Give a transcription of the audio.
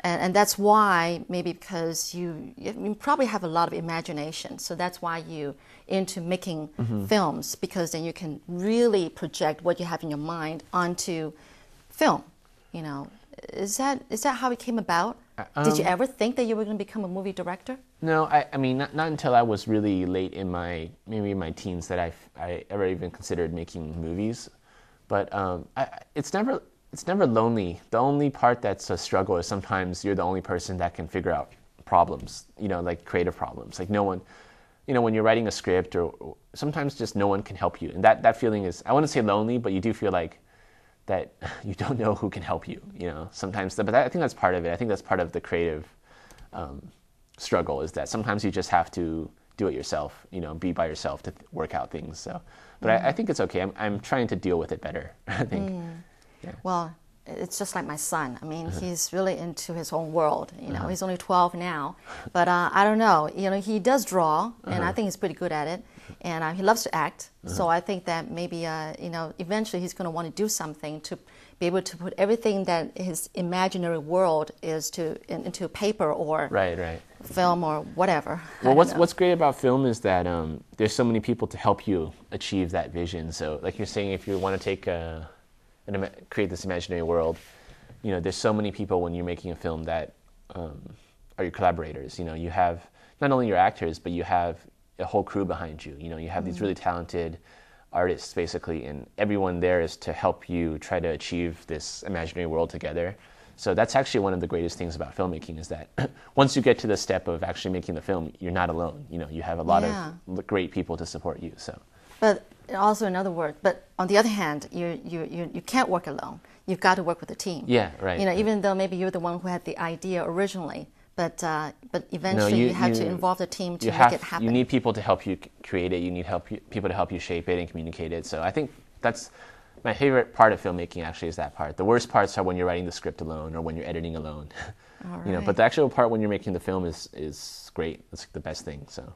And that's why, maybe because you probably have a lot of imagination, so that's why you into making films, because then you can really project what you have in your mind onto film. You know, is that how it came about? Did you ever think that you were going to become a movie director? No, I mean not until I was really late in my teens that I ever even considered making movies. But it's never lonely. The only part that's a struggle is sometimes you're the only person that can figure out problems, you know, like creative problems. Like no one, you know, when you're writing a script or sometimes just no one can help you. And that feeling is, I wouldn't say lonely, but you do feel like that you don't know who can help you, you know, sometimes. But I think that's part of it. I think that's part of the creative struggle, is that sometimes you just have to do it yourself, you know, be by yourself to work out things. So, but I think it's okay. I'm trying to deal with it better, I think. Yeah. Well, it's just like my son. I mean, he's really into his own world. You know, he's only 12 now, but I don't know. You know, he does draw, and I think he's pretty good at it, and he loves to act. So I think that maybe, you know, eventually he's going to want to do something to be able to put everything that his imaginary world is into paper or right. film or whatever. Well, what's great about film is that there's so many people to help you achieve that vision. So, like you're saying, if you want to take create this imaginary world, you know, there's so many people when you're making a film that are your collaborators. You know, you have not only your actors, but you have a whole crew behind you. You know, you have these really talented artists basically, and everyone there is to help you try to achieve this imaginary world together. So that's actually one of the greatest things about filmmaking, is that once you get to the step of actually making the film, you're not alone. You know, you have a lot of great people to support you. So, but also another word. But on the other hand, you can't work alone. You've got to work with a team. Yeah, right. You know, even though maybe you're the one who had the idea originally, but eventually you have to involve the team to make it happen. You need people to help you create it. You need people to help you shape it and communicate it. So I think that's my favorite part of filmmaking. Actually, is that part. The worst parts are when you're writing the script alone or when you're editing alone. All right. You know, but the actual part when you're making the film is great. It's the best thing. So.